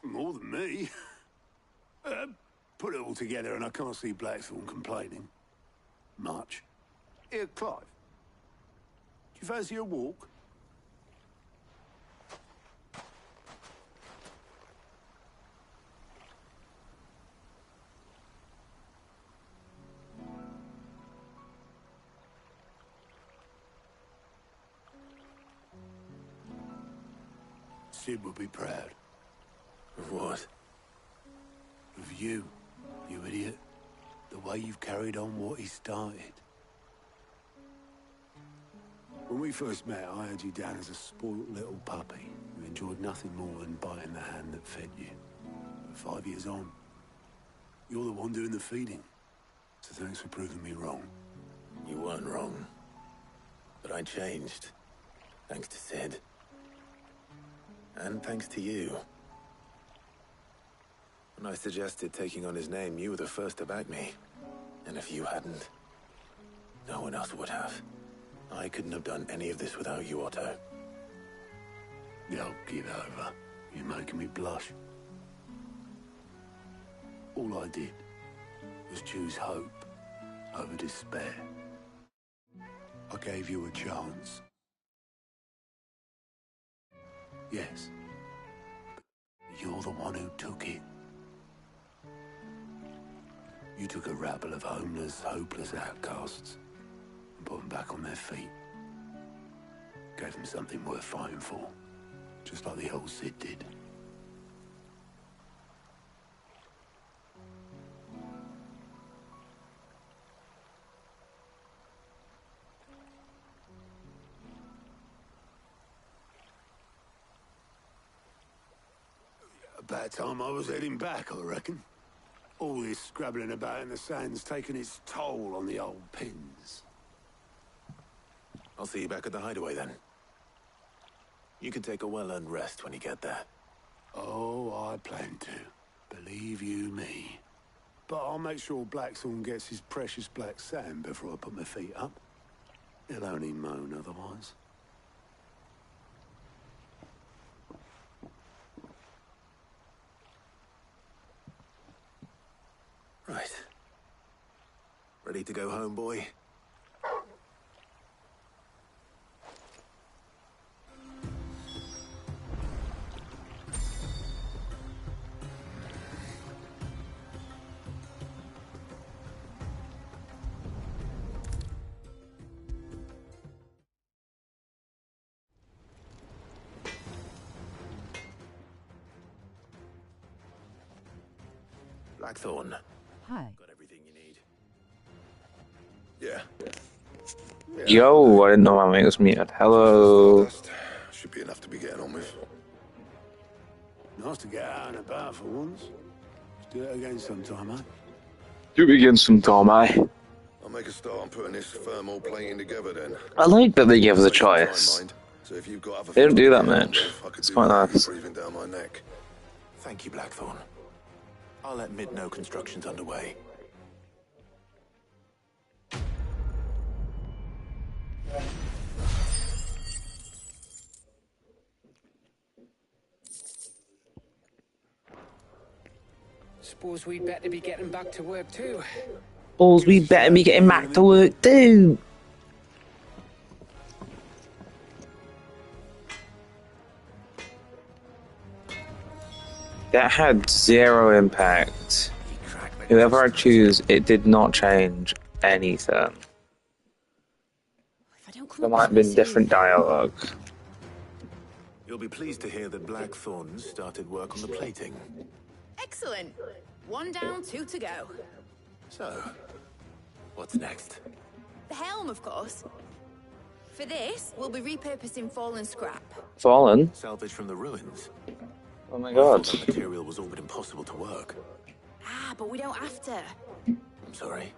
More than me. Put it all together and I can't see Blackthorn complaining. Much. Here, Clive. Do you fancy a walk? Sid would be proud. Of what? Of you, you idiot. The way you've carried on what he started. When we first met, I had you down as a spoilt little puppy who enjoyed nothing more than biting the hand that fed you. But 5 years on, you're the one doing the feeding. So thanks for proving me wrong. You weren't wrong. But I changed. Thanks to Sid. And thanks to you. When I suggested taking on his name, you were the first to back me. And if you hadn't, no one else would have. I couldn't have done any of this without you, Otto. Yo, give over. You're making me blush. All I did was choose hope over despair. I gave you a chance. Yes. But you're the one who took it. You took a rabble of homeless, hopeless outcasts and put them back on their feet. Gave them something worth fighting for, just like the old Sid did. About time I was heading back, I reckon. All this scrabbling about in the sand's taken its toll on the old pins. I'll see you back at the hideaway then. You can take a well-earned rest when you get there. Oh, I plan to. Believe you me. But I'll make sure Blackthorn gets his precious black sand before I put my feet up. He'll only moan otherwise. Right. Ready to go home, boy? Blackthorn. Hi. Got everything you need. Yeah. Yo, I didn't know my mic was muted. Hello. Should be enough to be getting on with. Nice to get out and about for once. Let's do it again sometime, eh? Do it again sometime, eh? I'll make a start on putting this thermal plating together then. I like that they give us a choice. So if you've got other They don't do that things to get much. on with, I could It's do quite without you nice. breathing down my neck. Thank you, Blackthorn. I'll let Mid know construction's underway. Suppose we'd better be getting back to work too. Balls, we better be getting back to work too. That had zero impact. Whoever I choose, it did not change anything. There might have been different dialogue. You'll be pleased to hear that Blackthorn started work on the plating. Excellent. One down, two to go. So, what's next? The helm, of course. For this, we'll be repurposing fallen scrap. Fallen? Salvage from the ruins. Oh my I god. thought the material was all but impossible to work. Ah, but we don't have to. I'm sorry.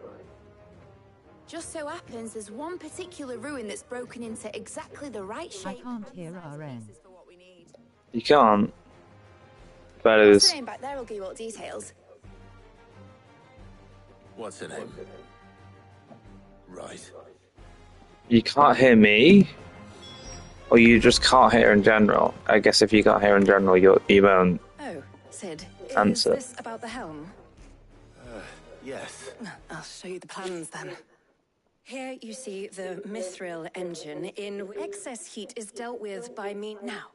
Just so happens there's one particular ruin that's broken into exactly the right shape. I can't hear our end. For what we need. You can't. That What's is. the name back there will give you all the details. What's her name? Right. You can't hear me? Or you just can't hear in general? I guess if you can't hear in general, you won't. Oh, Sid, answer. is this about the helm? Yes. I'll show you the plans then. Here you see the Mithril engine in excess heat is dealt with by me now.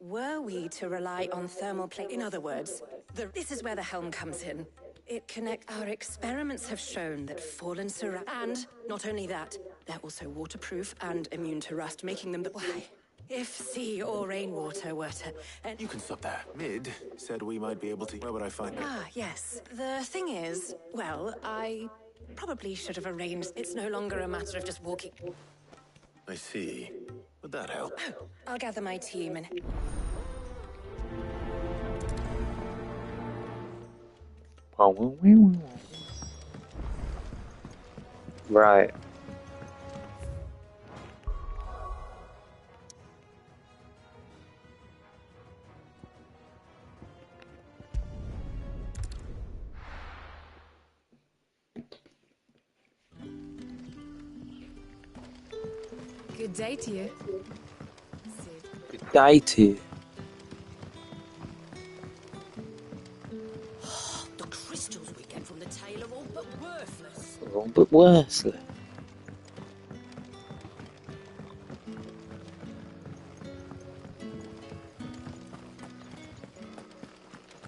Were we to rely on thermal plate, in other words, this is where the helm comes in. It connects. Our experiments have shown that fallen ceramic, and not only that, they're also waterproof and immune to rust, making them the. Why? If sea or rainwater were to. You can stop there. Mid said we might be able to. Where would I find it? Ah, yes. The thing is, well, I probably should have arranged. It's no longer a matter of just walking. I see. Would that help? Oh, I'll gather my team and. Right. Good day to you. Good day to you. The crystals we get from the tail are all but worthless. All but worthless.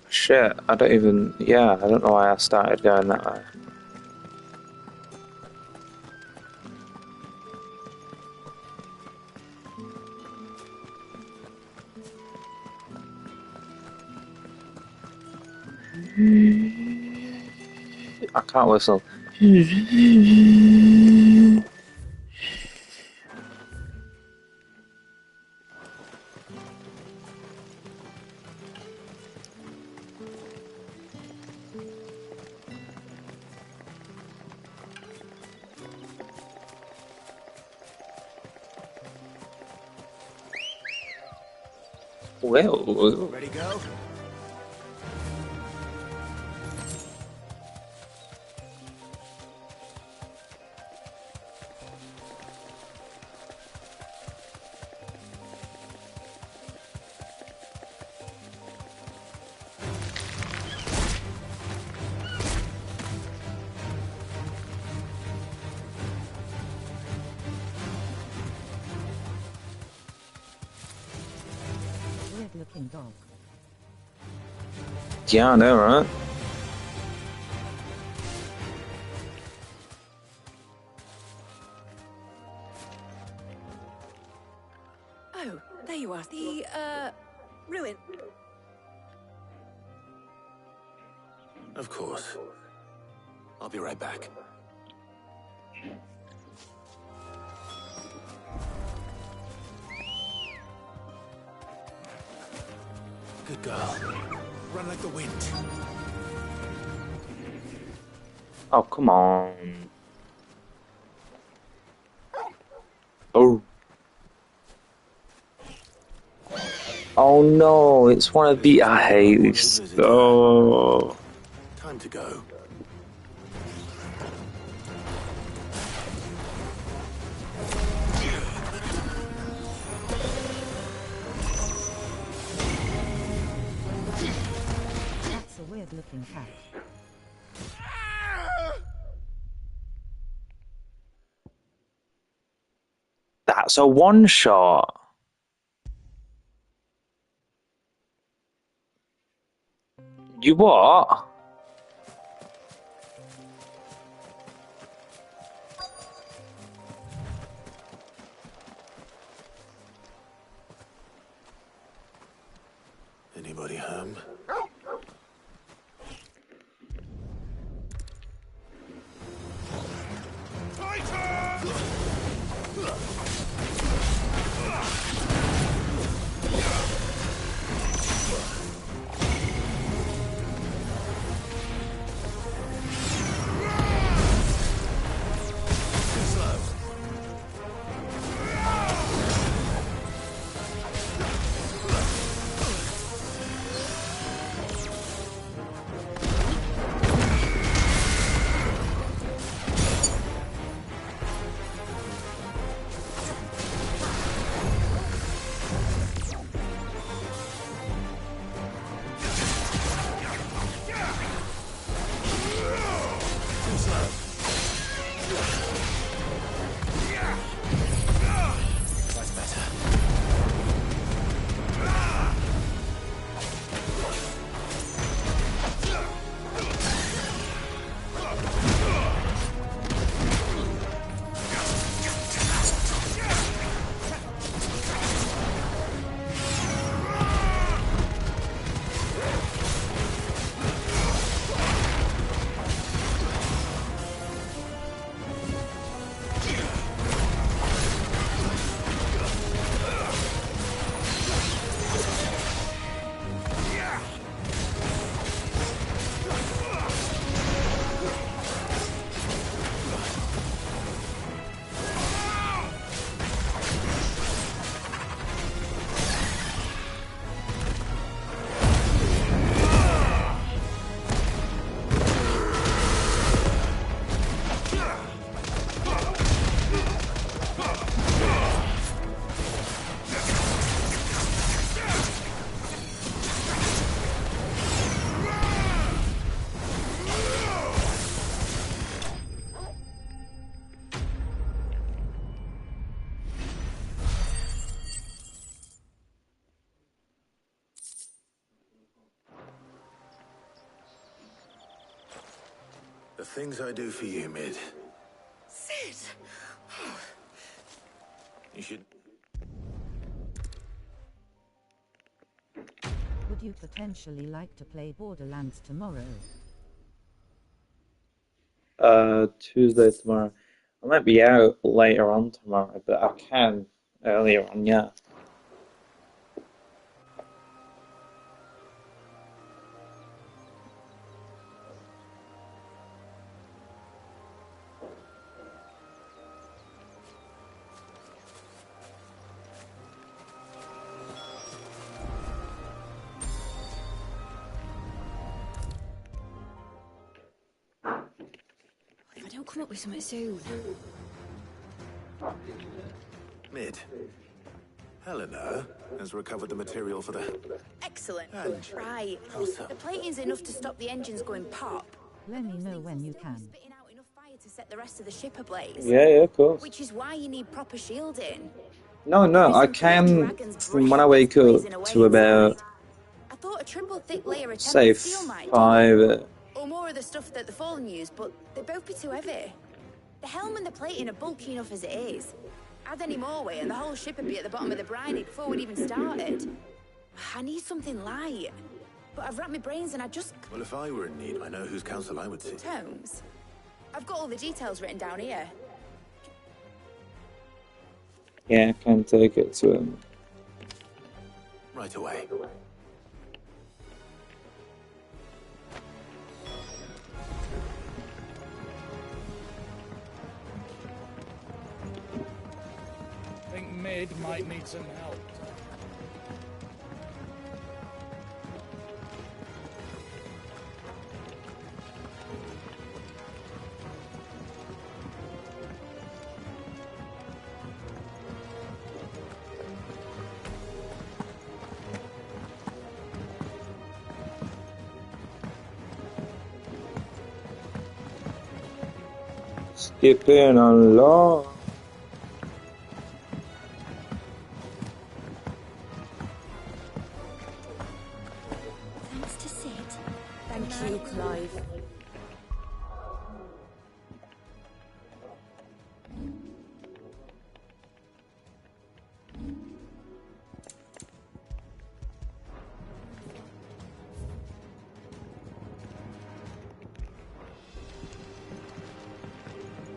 Shit, I don't even. Yeah, I don't know why I started going that way. I can't whistle. Well, Ready, go? Weird-looking dog. yeah, I know, right? Oh, there you are. The, ruin. Of course. I'll be right back. Good girl. Run like the wind. Oh, come on. Oh. Oh no, it's one of the. I hate this. Oh. Time to go. That's a weird-looking cat. That's a one shot. You what? Anybody home? The things I do for you, Mid. Sid! You should... Would you potentially like to play Borderlands tomorrow? Tuesday tomorrow. I might be out later on tomorrow, but I can earlier on, yeah. If I don't come up with something soon. Mid. Helena has recovered the material for the... Excellent. And Right. closer. The plating's enough to stop the engines going pop. Let me know when you can. Spitting out enough fire to set the rest of the ship ablaze. Yeah, of course. Which is why you need proper shielding. No, I can, from when I wake up to about, I thought a triple thick layer of say, tempered steel might do. 5... Or more of the stuff that the Fallen use, but they'd both be too heavy. The helm and the plating are bulky enough as it is. Add any more weight and the whole ship would be at the bottom of the briny before we'd even started. I need something light. But I've racked my brains and I just... Well, if I were in need, I know whose counsel I would seek. Tomes? I've got all the details written down here. Yeah, I can take it to him. Right away. I think Mid might need some help. Skipping along. Thanks to Sid. Thank you, Clive.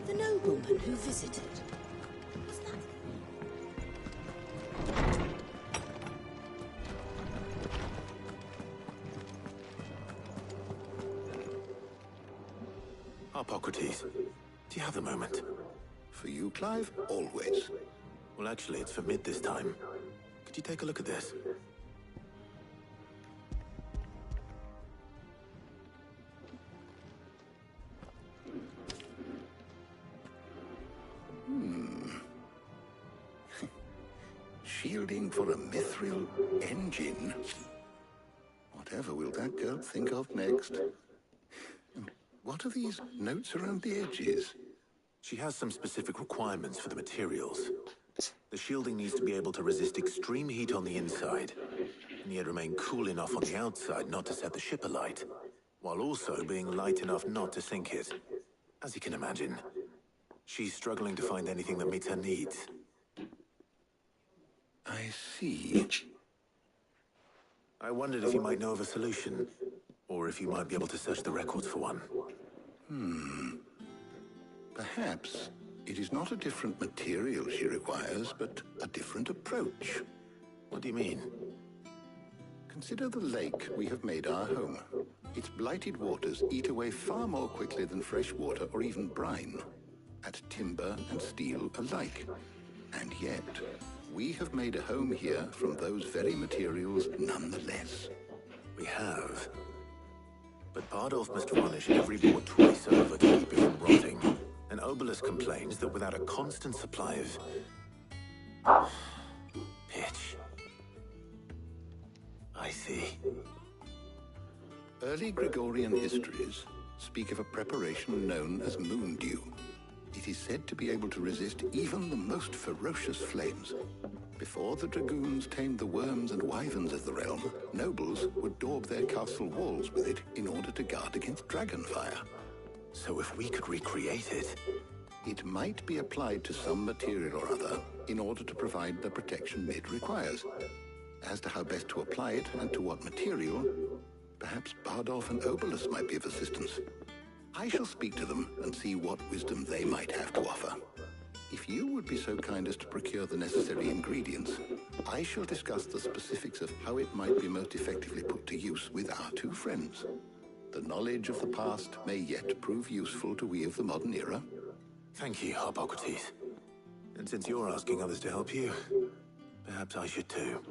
The nobleman who visited. Was that... Hippocrates, do you have a moment? For you, Clive? Always. Well, actually, it's for Mid this time. Could you take a look at this? Shielding for a mithril engine? Whatever will that girl think of next? What are these notes around the edges? She has some specific requirements for the materials. The shielding needs to be able to resist extreme heat on the inside, and yet remain cool enough on the outside not to set the ship alight, while also being light enough not to sink it. As you can imagine, she's struggling to find anything that meets her needs. I see. I wondered if you might know of a solution, or if you might be able to search the records for one. Perhaps it is not a different material she requires, but a different approach. What do you mean? Consider the lake we have made our home. Its blighted waters eat away far more quickly than fresh water or even brine, at timber and steel alike. And yet, we have made a home here from those very materials nonetheless. We have. But Bardolph must varnish every board twice over to keep it from rotting. And Obelus complains that without a constant supply of... pitch. I see. Early Gregorian histories speak of a preparation known as moon dew. It is said to be able to resist even the most ferocious flames. Before the dragoons tamed the worms and wyverns of the realm, nobles would daub their castle walls with it in order to guard against dragon fire. So if we could recreate it... It might be applied to some material or other in order to provide the protection Mid requires. As to how best to apply it and to what material, perhaps Bardolph and Obolus might be of assistance. I shall speak to them and see what wisdom they might have to offer. If you would be so kind as to procure the necessary ingredients, I shall discuss the specifics of how it might be most effectively put to use with our two friends. The knowledge of the past may yet prove useful to we of the modern era. Thank you, Hippocrates. And since you're asking others to help you, perhaps I should too.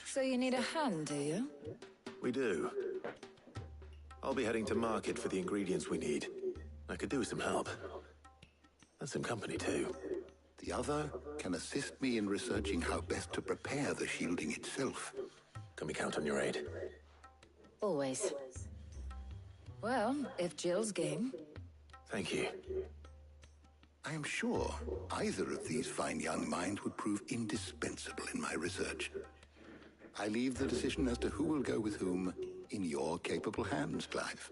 So you need a hand, do you? We do. I'll be heading to market for the ingredients we need. I could do with some help. And some company, too. The other can assist me in researching how best to prepare the shielding itself. Can we count on your aid? Always. Well, if Jill's game. Thank you. I am sure either of these fine young minds would prove indispensable in my research. I leave the decision as to who will go with whom in your capable hands, Clive.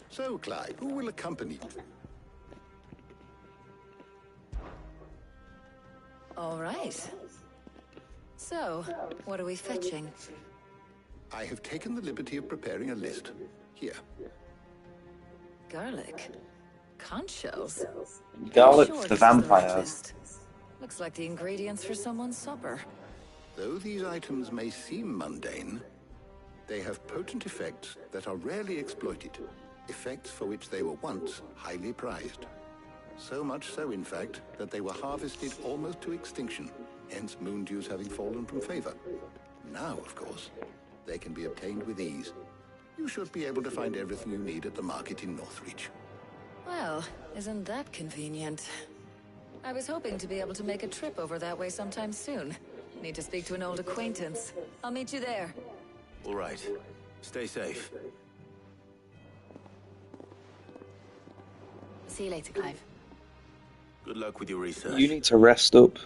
So, Clive, who will accompany you? All right. So, what are we fetching? I have taken the liberty of preparing a list. Here. Garlic. Conch shells. Garlic Sure for this is vampires. richest. Looks like the ingredients for someone's supper. Though these items may seem mundane, they have potent effects that are rarely exploited, effects for which they were once highly prized. So much so, in fact, that they were harvested almost to extinction, hence moon dews having fallen from favor. Now, of course, they can be obtained with ease. You should be able to find everything you need at the market in Northreach. Well, isn't that convenient? I was hoping to be able to make a trip over that way sometime soon. Need to speak to an old acquaintance. I'll meet you there. All right. Stay safe. See you later, Clive. Good luck with your research. You need to rest up.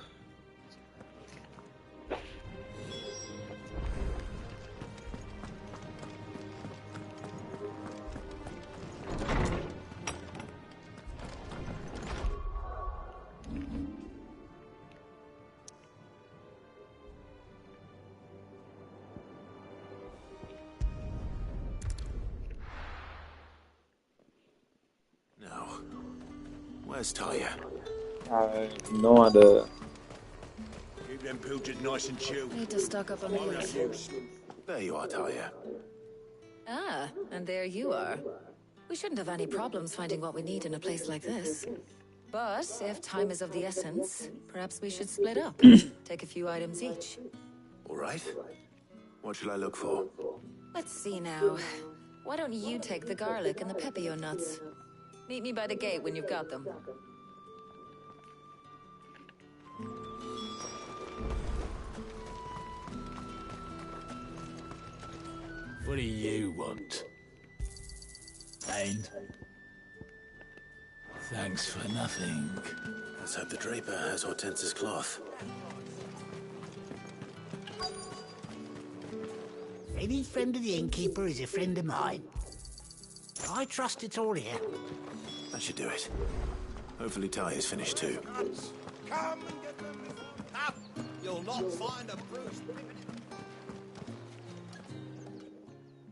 Now, where's Talia? I have no idea. Keep them pilchards nice and chilled. Need to stock up on these. There you are, Talia. Ah, and there you are. We shouldn't have any problems finding what we need in a place like this. But if time is of the essence, perhaps we should split up. Take a few items each. All right. What should I look for? Let's see now. Why don't you take the garlic and the pepio nuts? Meet me by the gate when you've got them. What do you want? Ain't? Thanks for nothing. Let's hope the Draper has Hortense's cloth. Any friend of the innkeeper is a friend of mine. I trust it's all here. That should do it. Hopefully Ty is finished too. Come and get them. Up! You'll not find a Bruce.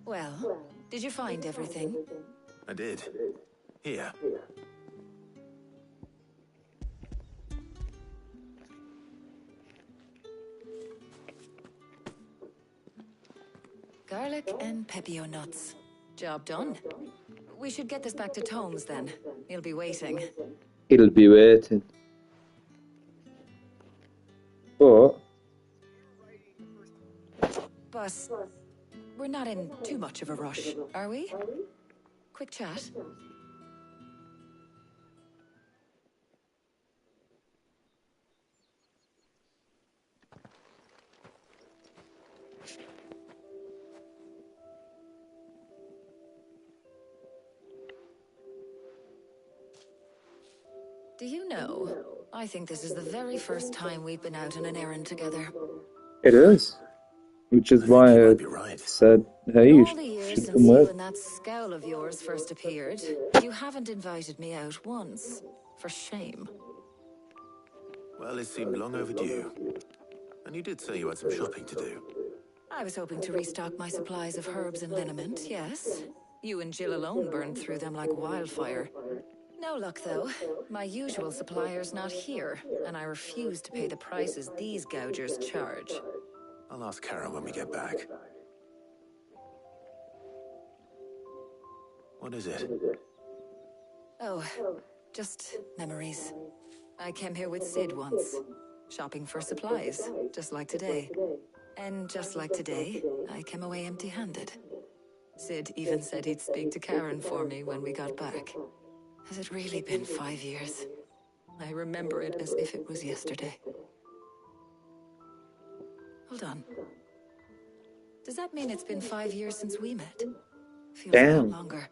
Well, did you find everything? I did. Here. Garlic and pepio nuts. Job done. We should get this back to Tomes then. He'll be waiting. He'll be waiting. But we're not in too much of a rush, are we? Quick chat. Do you know, I think this is the very first time we've been out on an errand together. it is. Which is why I said, hey, you All the years should since come you with. and that scowl of yours first appeared, you haven't invited me out once. For shame. Well, it seemed long overdue. And you did say you had some shopping to do. I was hoping to restock my supplies of herbs and liniment, yes. You and Jill alone burned through them like wildfire. No luck, though. My usual supplier's not here, and I refuse to pay the prices these gougers charge. I'll ask Kara when we get back. What is it? Oh, just memories. I came here with Sid once, shopping for supplies, just like today. And just like today, I came away empty-handed. Sid even said he'd speak to Karen for me when we got back. Has it really been 5 years? I remember it as if it was yesterday. Hold on. Does that mean it's been 5 years since we met? Feels a lot longer.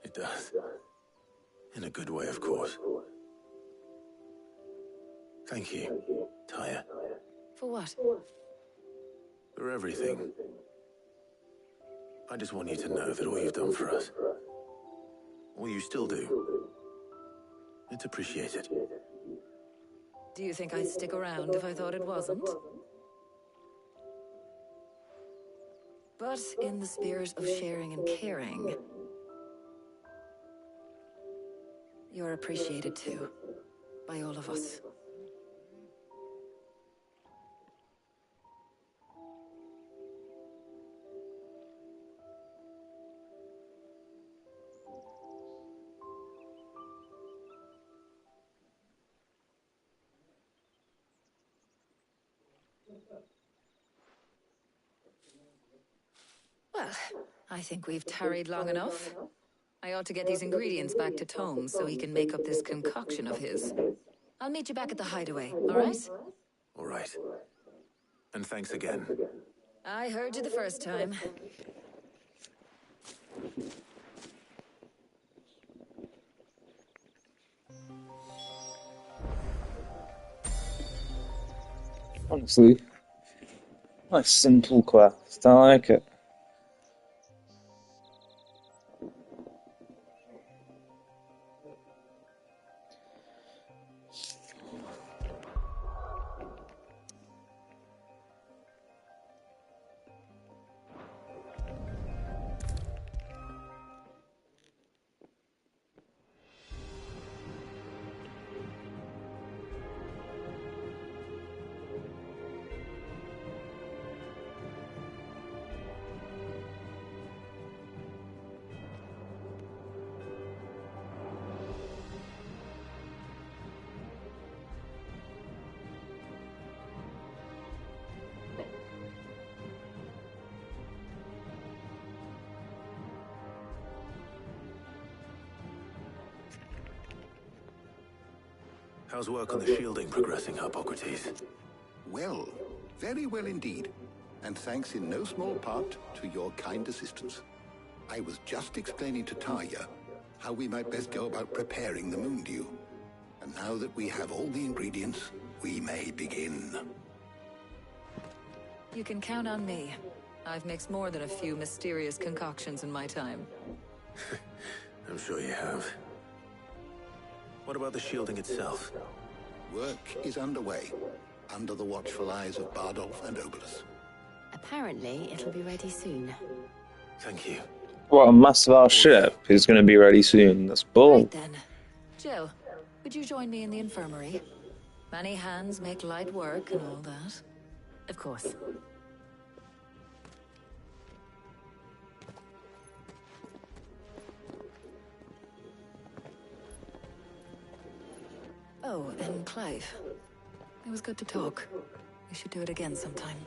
It does. In a good way, of course. Thank you, Taya. For what? For everything. I just want you to know that all you've done for us, all you still do, it's appreciated. Do you think I'd stick around if I thought it wasn't? But in the spirit of sharing and caring, you're appreciated too, by all of us. Well, I think we've tarried long enough. I ought to get these ingredients back to Tomes so he can make up this concoction of his. I'll meet you back at the hideaway, all right? All right. And thanks again. I heard you the first time. Honestly, nice simple quest. I like it. How's work on the shielding progressing, Hippocrates? Well, very well indeed. and thanks in no small part to your kind assistance. I was just explaining to Tarja how we might best go about preparing the moon dew. And now that we have all the ingredients, we may begin. You can count on me. I've mixed more than a few mysterious concoctions in my time. I'm sure you have. What about the shielding itself? Work is underway, under the watchful eyes of Bardolph and Obolus. Apparently, it'll be ready soon. Thank you. What, a mass of our ship is going to be ready soon. That's bull. Right then. Jill, would you join me in the infirmary? Many hands make light work and all that. Of course. Oh, and Clive. It was good to talk. We should do it again sometime.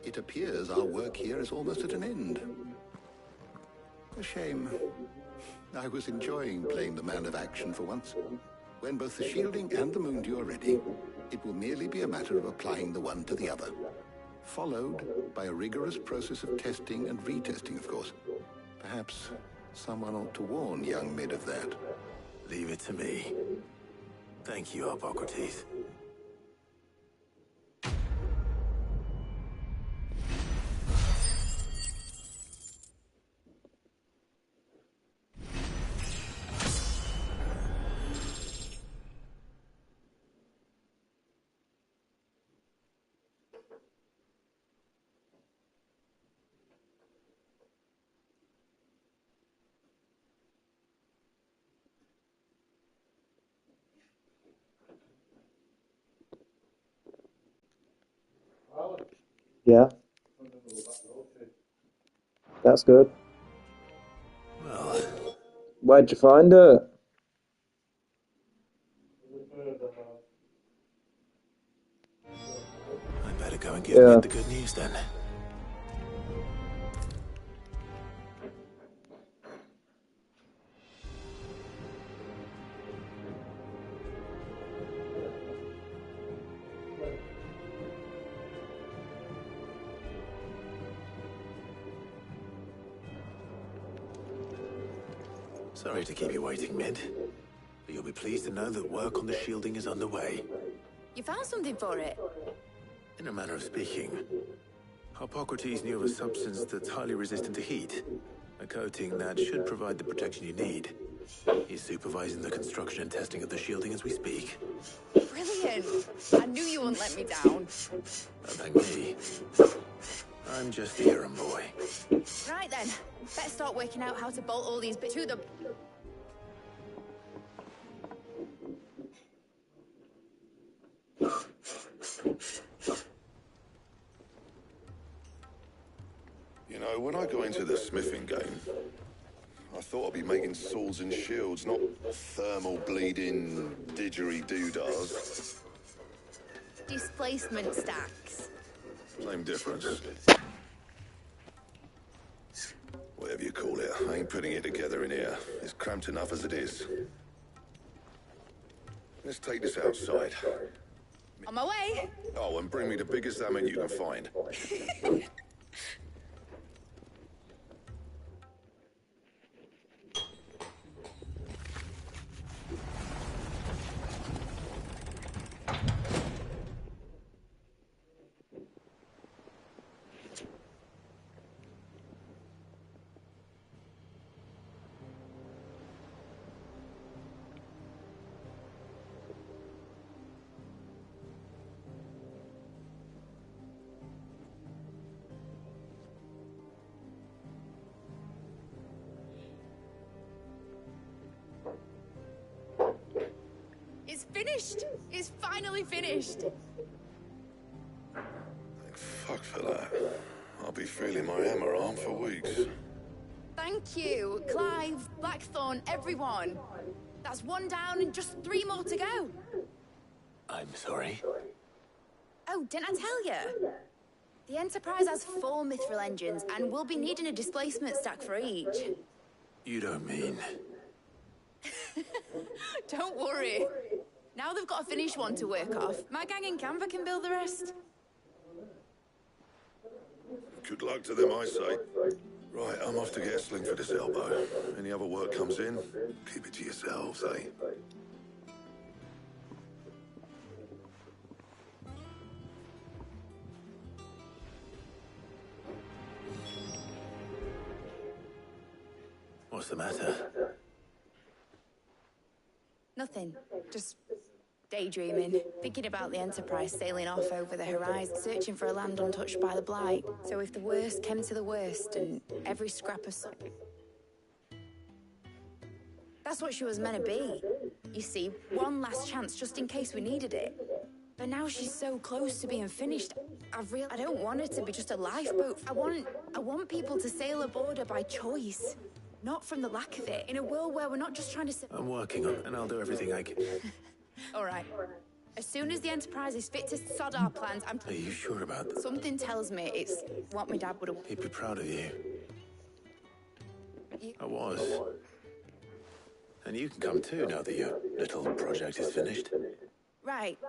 It appears our work here is almost at an end. A shame. I was enjoying playing the man of action for once. When both the shielding and the moon dew are ready, it will merely be a matter of applying the one to the other. Followed by a rigorous process of testing and retesting, of course. Perhaps someone ought to warn young Mid of that. Leave it to me. Thank you, Hippocrates. Yeah. That's good. Well, Where'd you find it? I'd better go and give Mid the good news then. Sorry to keep you waiting, Mid. But you'll be pleased to know that work on the shielding is underway. You found something for it? In a manner of speaking, Hippocrates knew of a substance that's highly resistant to heat. A coating that should provide the protection you need. He's supervising the construction and testing of the shielding as we speak. Brilliant! I knew you wouldn't let me down. Thank me. I'm just the errand boy. Right then, better start working out how to bolt all these bits to the... You know, when I got into the smithing game, I thought I'd be making swords and shields, not thermal bleeding didgeridoo-dahs. Displacement stacks. Same difference. Whatever you call it, I ain't putting it together in here. It's cramped enough as it is. Let's take this outside. On my way. Oh, and bring me the biggest hammer you can find. It's finished! It's finally finished! Thank fuck for that. I'll be feeling my hammer arm for weeks. Thank you, Clive, Blackthorn, everyone. That's one down and just 3 more to go. I'm sorry. Oh, didn't I tell you? The Enterprise has 4 mithril engines and we'll be needing a displacement stack for each. You don't mean... Don't worry. Now they've got a finished one to work off. My gang in Canva can build the rest. Good luck to them, I say. Right, I'm off to get a sling for this elbow. Any other work comes in, keep it to yourselves, eh? What's the matter? Nothing. Just daydreaming. Thinking about the Enterprise sailing off over the horizon, searching for a land untouched by the Blight. So if the worst came to the worst and every scrap of something... That's what she was meant to be. You see, one last chance just in case we needed it. But now she's so close to being finished. I don't want her to be just a lifeboat. I want people to sail aboard her by choice. Not from the lack of it. In a world where we're not just trying to... I'm working on it, and I'll do everything I can. All right. As soon as the Enterprise is fit to sod our plans, Are you sure about that? Something tells me it's what my dad would have... He'd be proud of you. I was. And you can come too, now that your little project is finished. Right.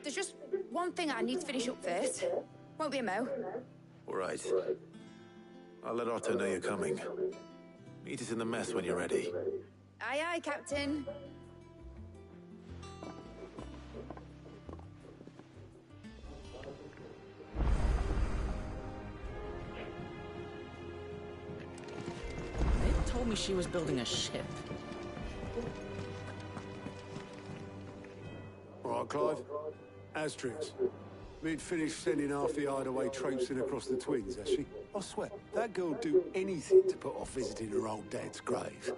There's just one thing I need to finish up first. Won't be a mo. All right. I'll let Otto know you're coming. Meet us in the mess when you're ready. Aye, aye, Captain. They told me she was building a ship. All right, Clive. Asterix. We'd finished sending half the hideaway traipsing across the twins, has she? I swear, that girl'd do anything to put off visiting her old dad's grave.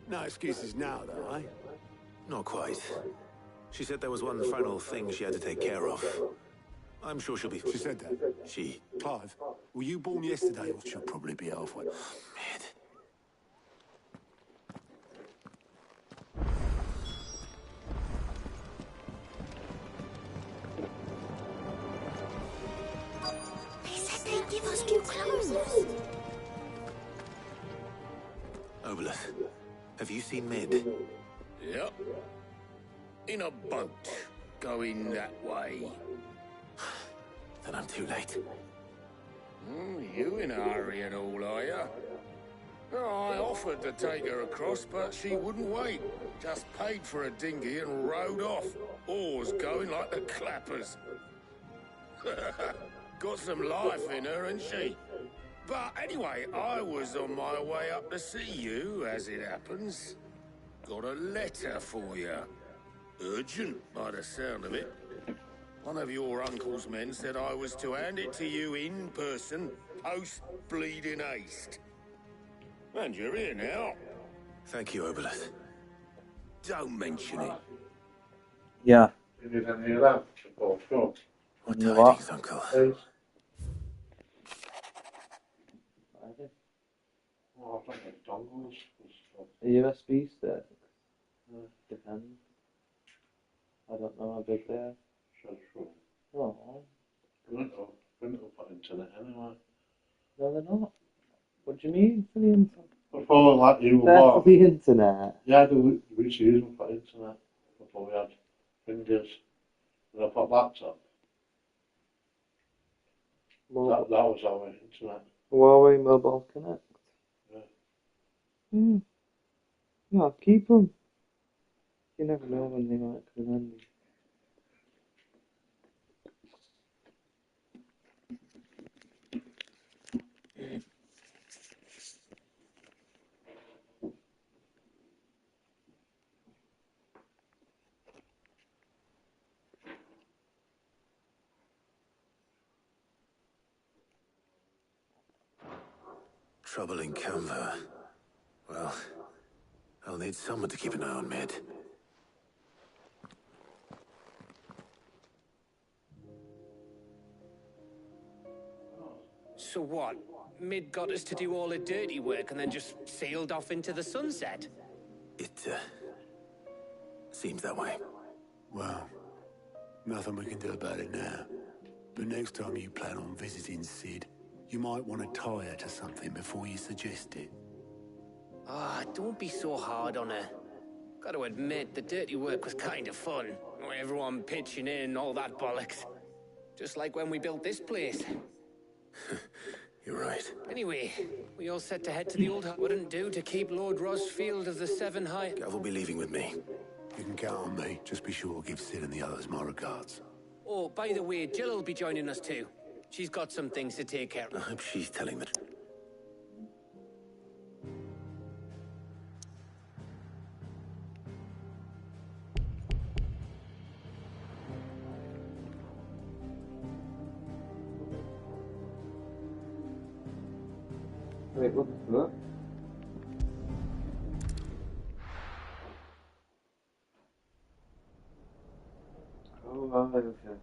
No excuses now, though, eh? Not quite. She said there was one final thing she had to take care of. I'm sure she'll be... She said that? She... Clive, were you born yesterday, or she'll probably be halfway? Mid. Give us new clothes. Obelus, have you seen Mid? Yep. In a boat, going that way. Then I'm too late. You in a hurry and all, are you? I offered to take her across, but she wouldn't wait. Just paid for a dinghy and rowed off. Oars going like the clappers. Got some life in her, ain't she? But anyway, I was on my way up to see you, as it happens. Got a letter for you. Urgent, by the sound of it. One of your uncle's men said I was to hand it to you in person, post-bleeding haste. And you're here now. Thank you, Obelus. Don't mention it. Yeah. What tidings, Uncle? A USB stick? Depends. I don't know how big they are. Oh. Internet anyway. No, they're not. What do you mean for the internet? Before, like you They're were. for the internet? Yeah, we used to use them for internet before we had Windows. And I put laptop. That was our internet. Huawei Mobile Connect? Yeah. Hmm. Yeah, keep them. You never know when they might come in handy. Trouble in Canva. Well, I'll need someone to keep an eye on Mid. So what? Mid got us to do all the dirty work and then just sailed off into the sunset? It, seems that way. Well, nothing we can do about it now. But next time you plan on visiting Sid, you might want to tie her to something before you suggest it. Ah, don't be so hard on her. Got to admit, the dirty work was kind of fun. Everyone pitching in, all that bollocks. Just like when we built this place. You're right. Anyway, we all set to head to the old hut. Wouldn't do to keep Lord Rosfield of the Seven High. Gav will be leaving with me. You can count on me. Just be sure to give Sid and the others my regards. Oh, by the way, Jill will be joining us too. She's got some things to take care of. I hope she's telling the truth. Wait, what's that? Oh, okay.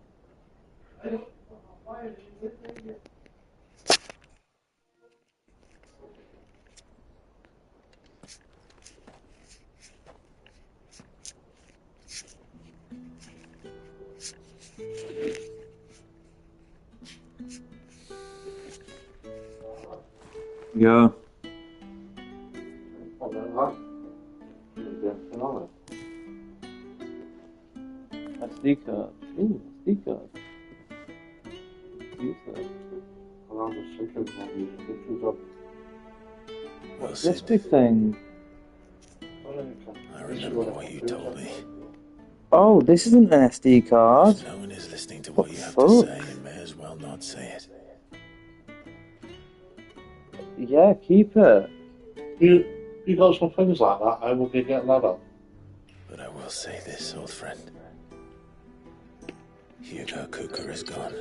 Yeah. SD card. Ooh, SD card. Use that. I'm just thinking about these pictures of. What's this big thing? I remember what you told me. Oh, this isn't an SD card. If no one is listening to what you have fuck? to say, you may as well not say it. Yeah, keep it. You got some things like that, I will get that up. But I will say this, old friend. Hugo Cooker is gone.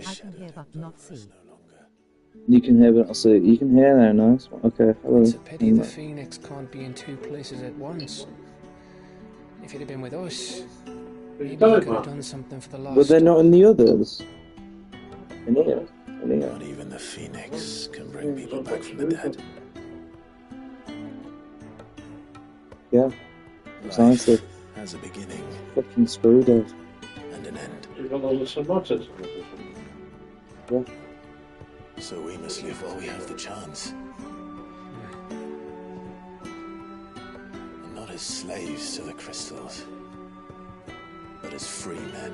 I can hear but not see. You can hear but not see. You can hear now, nice. Okay, hello. It's a pity the Phoenix can't be in two places at once. If you'd have been with us, maybe you could have done something for the lost. But they're not in the others. In here. In here. Not even the Phoenix can bring people back from the dead. Yeah. Precisely. Life has a beginning. Fucking screwed up. And an end. You got all the synopsis. Yeah. So we must live while we have the chance. And not as slaves to the crystals, but as free men.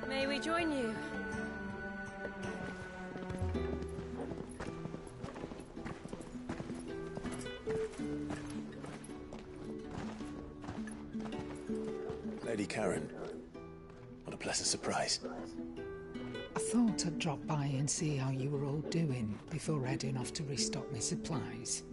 May we join you? Lady Karen, what a pleasant surprise. I thought I'd drop by and see how you were all doing before heading off to restock my supplies.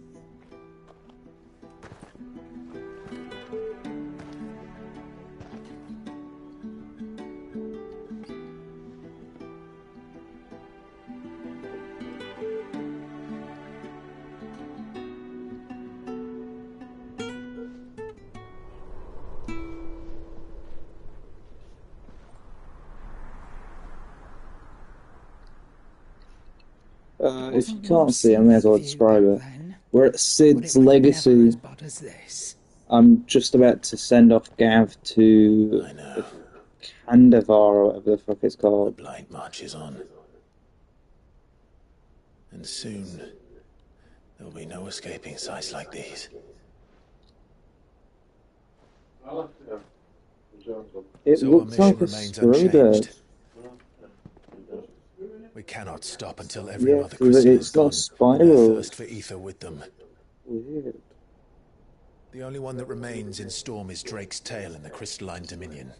If you can't see, I may as well describe it. We're at Sid's Legacy. I'm just about to send off Gav to Kandavar or whatever the fuck it's called. The blight march is on. And soon, there'll be no escaping sights like these. It So looks our like mission a remains screw dead. unchanged. We cannot stop until every Yeah, other crystal it's is got gone. spirals. Their thirst for ether with them. Weird. The only one that remains in Storm is Drake's tail in the crystalline dominion.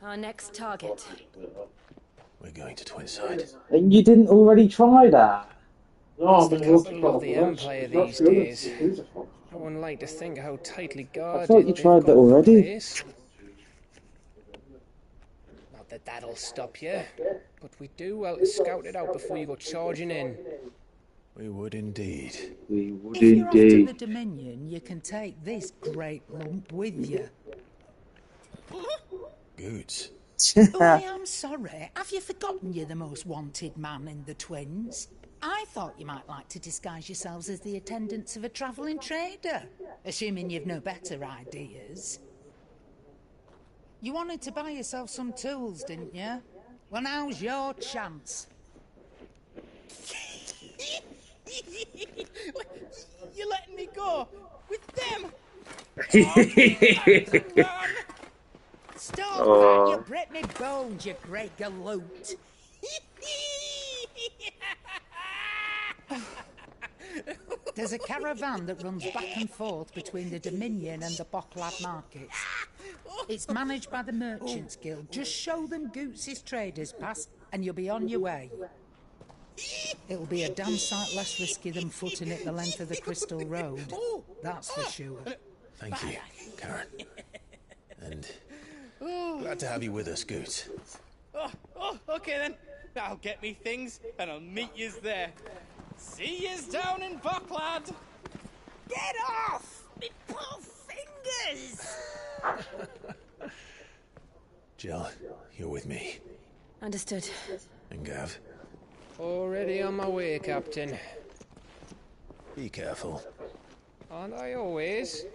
Our next target. We're going to Twinside. And you didn't already try that? No, It's the capital of the Empire these days. I wouldn't like to think how tightly guarded. I thought you they've tried that got the already. place. Not that that'll stop you, but we do well to scout it out before you go charging in. We would indeed. We would If you're off to indeed. the Dominion, you can take this great lump with you. Goods. Oh, I am sorry. Have you forgotten you're the most wanted man in the Twins? I thought you might like to disguise yourselves as the attendants of a travelling trader, assuming you've no better ideas. You wanted to buy yourself some tools, didn't you? Well, now's your chance. You're letting me go with them. Stop Oh. that, you brit me bones, you great galoot. There's a caravan that runs back and forth between the Dominion and the Bocklad markets. It's managed by the Merchants Guild. Just show them Goots' traders pass and you'll be on your way. It'll be a damn sight less risky than footing it the length of the Crystal Road. That's for sure. Thank you, Karen. And glad to have you with us, Goots. Okay then. I'll get me things and I'll meet yous there. See yous down in Bocklad. Get off! Me poor fingers! Jill, you're with me. Understood. And Gav? Already on my way, Captain. Be careful. Aren't I always?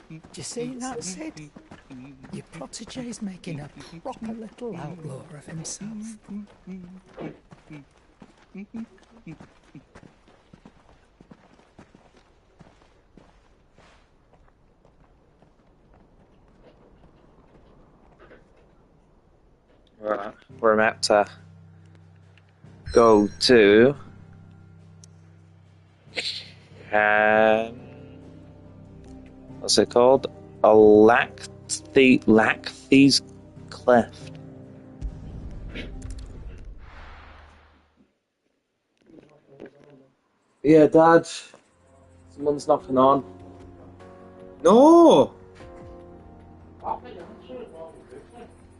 Do you see that, Sid? Your protege's making a proper little outlaw of himself. Right, we're about to go to what's it called? A Lacthes Cleft. Yeah, Dad. Someone's knocking on. No!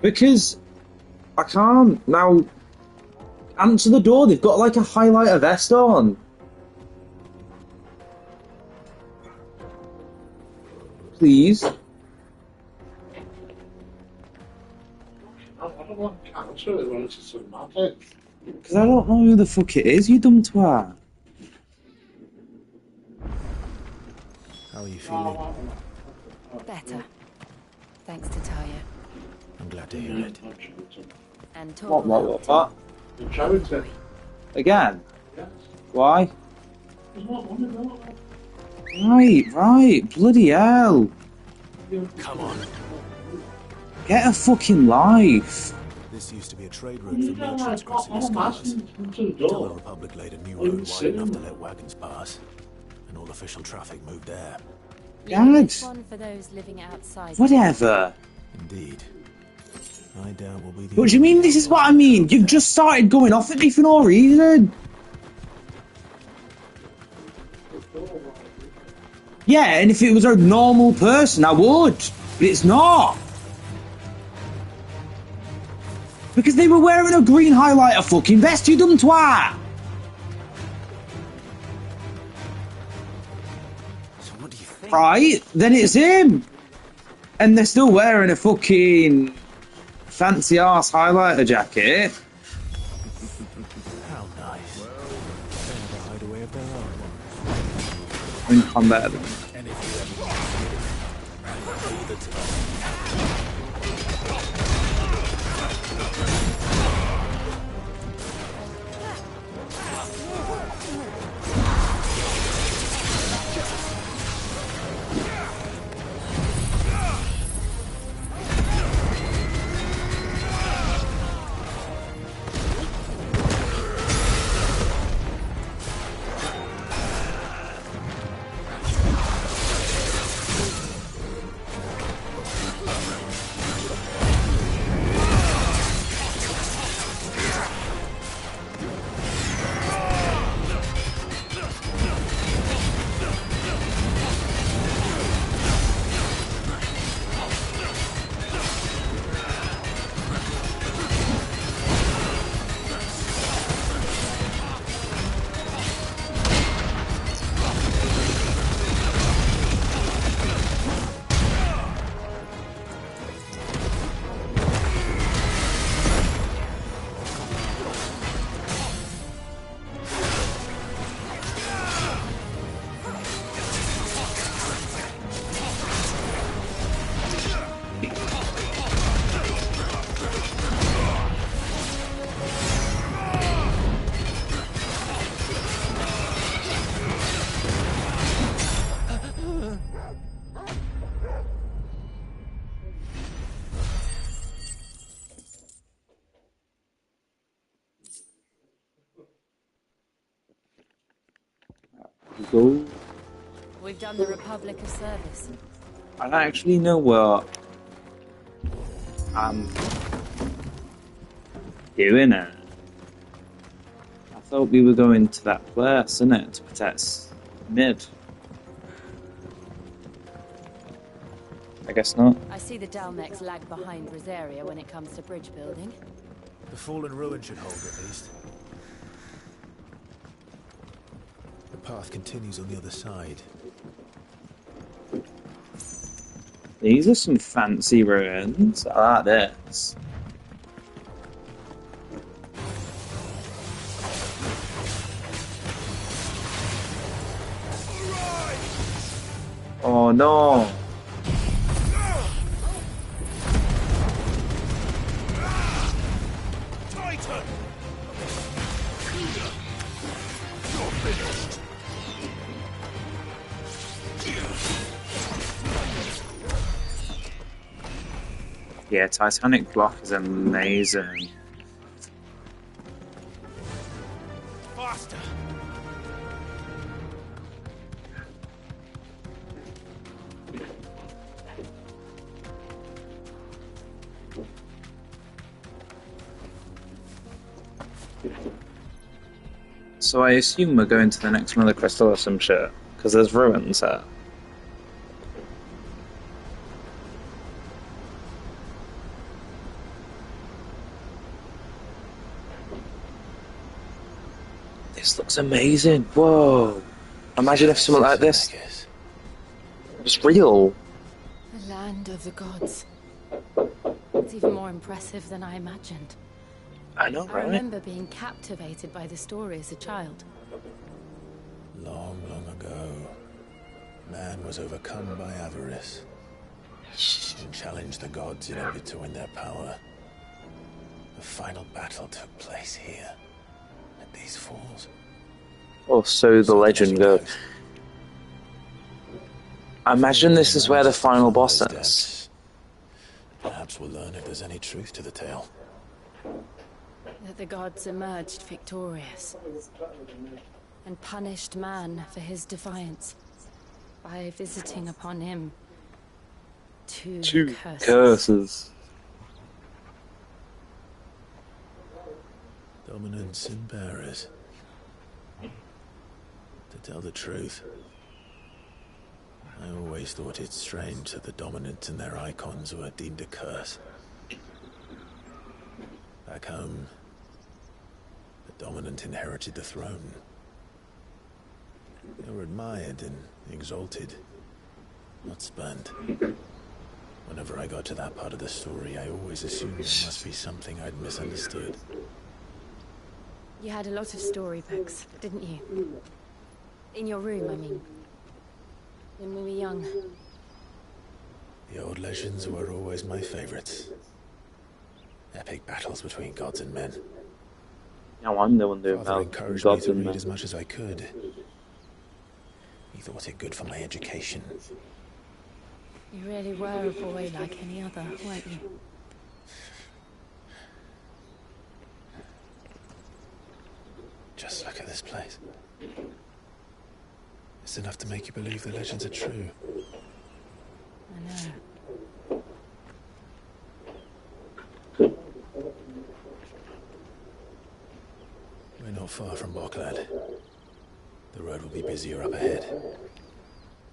Because I can't now answer the door. They've got like a highlighter vest on. Please. I don't want to answer it when it's cinematic. Because I don't know who the fuck it is, you dumb twat. How are you feeling? Better. Thanks to Talia. I'm glad to hear it. And What? Again? Why? Right, bloody hell. Come on. Get a fucking life. This used to be a trade route for merchants crossing the skies. Until the Republic laid a new road wide enough to let wagons pass. And all official traffic moved there. Dad. One for those living outside. Whatever. Indeed. I doubt we'll be the What do you mean this is what I mean? You've just started going off at me for no reason. Yeah, and if it was a normal person, I would. But it's not. Because they were wearing a green highlighter fucking vest, you dumb twat. So what do you think? Right, then it's him. And they're still wearing a fucking fancy ass highlighter jacket. How nice. They have a hideaway of their own. In combat. And if you ever the time. go. We've done the Republic a service. I don't actually know what I'm doing it. I thought we were going to that place, innit, to protect Mid. I guess not. I see the Dalnex lag behind Rosaria when it comes to bridge building. The fallen ruin should hold at least. The path continues on the other side. These are some fancy ruins. I like this. Oh no! Titan! You're finished. Yeah, Titanic block is amazing. Faster! So I assume we're going to the next Mother Crystal or some shit, because there's ruins there. This looks amazing. Whoa! Imagine if something like this was real. The land of the gods. It's even more impressive than I imagined. I know, I right? remember being captivated by the story as a child. Long, long ago, man was overcome by avarice and challenged the gods in order to win their power. The final battle took place here, at these falls. Or so the legend goes. I imagine this is where the final boss is. Perhaps we'll learn if there's any truth to the tale. That the gods emerged victorious and punished man for his defiance by visiting upon him two curses. Dominant sin bearers. To tell the truth, I always thought it strange that the dominant and their icons were deemed a curse. Back home, the dominant inherited the throne. They were admired and exalted, not spurned. Whenever I got to that part of the story, I always assumed there must be something I'd misunderstood. You had a lot of storybooks, didn't you? In your room, I mean. When we were young. The old legends were always my favorites. Epic battles between gods and men. Now I'm the one doing Father encouraged me to read as much as I could. He thought it good for my education. You really were a boy like any other, weren't you? Just look at this place. It's enough to make you believe the legends are true. I know. We're not far from Boklad. The road will be busier up ahead.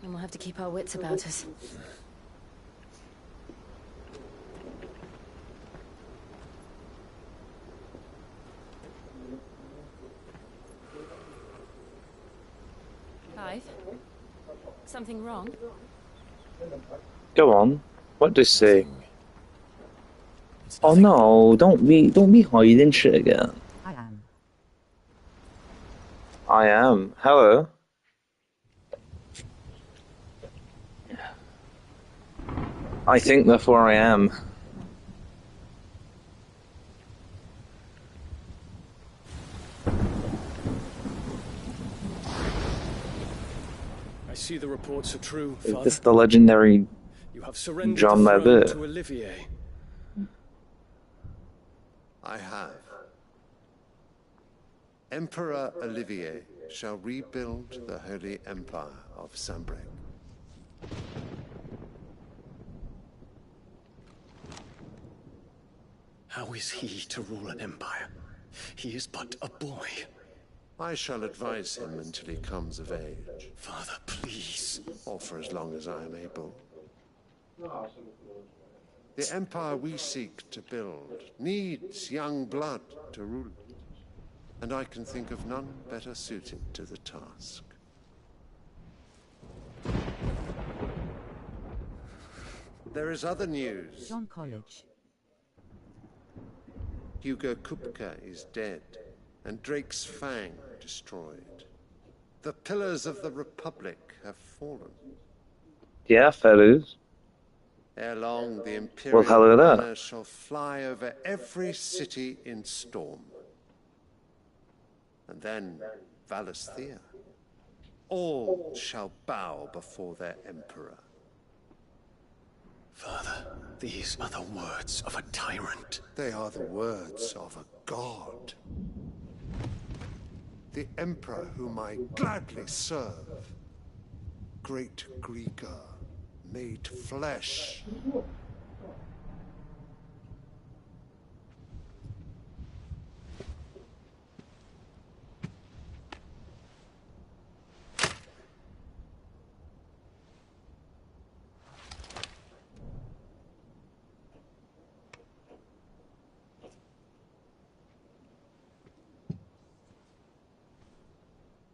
And we'll have to keep our wits about us. Clive? Something wrong? Go on. What do you say? Oh no! Don't be hiding shit again. I am. I am. Hello. I think, therefore I am. I see the reports are true, Is Father. this the legendary You have surrendered John the throne Levitt? to Olivier. I have. Emperor Olivier shall rebuild the Holy Empire of Sambrec. How is he to rule an empire? He is but a boy. I shall advise him until he comes of age. Father, please. Or for as long as I am able. The empire we seek to build needs young blood to rule it, and I can think of none better suited to the task. There is other news. John College. Hugo Kupka is dead, and Drake's Fang destroyed. The pillars of the Republic have fallen. Yeah, fellas. Ere long, the Imperial hello there. banner shall fly over every city in Storm. And then Valisthea. All shall bow before their emperor. Father, these are the words of a tyrant. They are the words of a god. The emperor whom I gladly serve. Great Grieger, made flesh.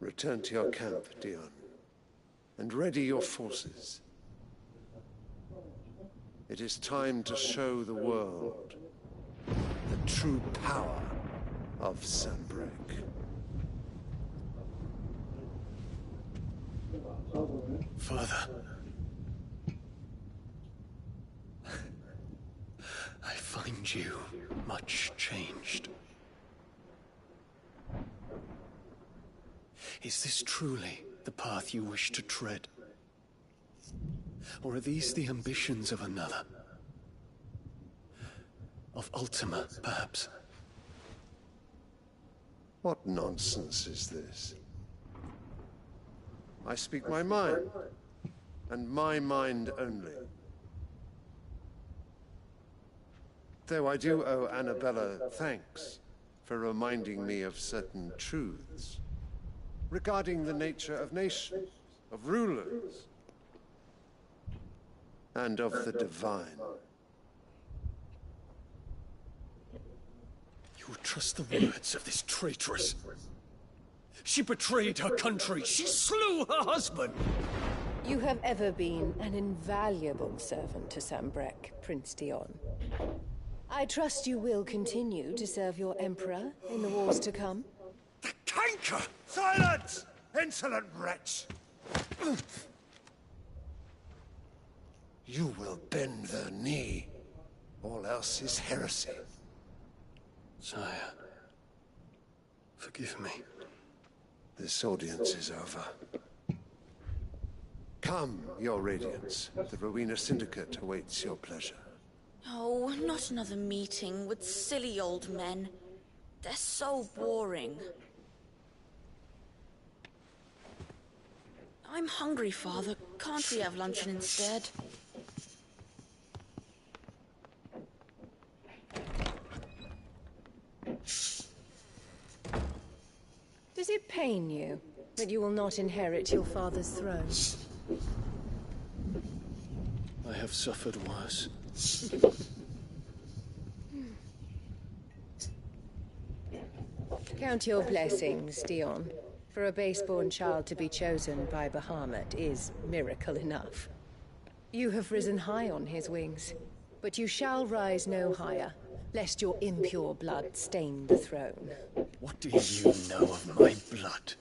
Return to your camp, Dion, and ready your forces. It is time to show the world the true power of Sambrec. Father, I find you much changed. Is this truly the path you wish to tread? Or are these the ambitions of another? Of Ultima, perhaps? What nonsense is this? I speak my mind, and my mind only. Though I do owe Annabella thanks for reminding me of certain truths regarding the nature of nations, of rulers, and of the divine. You would trust the words of this traitress? She betrayed her country. She slew her husband. You have ever been an invaluable servant to Sambrec, Prince Dion. I trust you will continue to serve your emperor in the wars to come. The canker! Silence! Insolent wretch! You will bend the knee. All else is heresy. Sire, forgive me. This audience is over. Come, your radiance. The Rowena Syndicate awaits your pleasure. Oh, not another meeting with silly old men. They're so boring. I'm hungry, Father. Can't we have luncheon instead? Does it pain you that you will not inherit your father's throne? I have suffered worse. Count your blessings, Dion. For a base-born child to be chosen by Bahamut is miracle enough. You have risen high on his wings, but you shall rise no higher, lest your impure blood stain the throne. What do you know of my blood?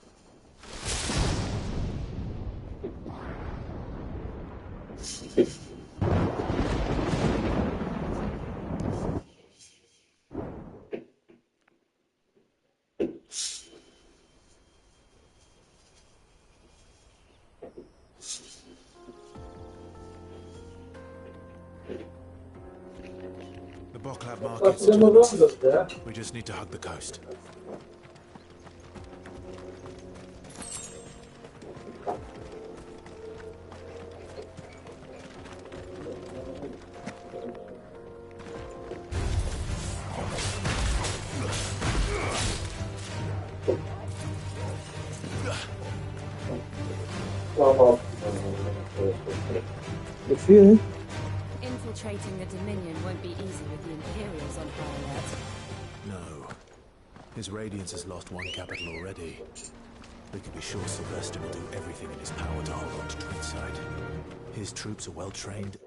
The Boklab market's to the north. We just need to hug the coast. Good for you. Infiltrating the Dominion won't be easy with the Imperials on high alert. No. His Radiance has lost one capital already. We can be sure Sylvester will do everything in his power to hold on to Twinside. His troops are well trained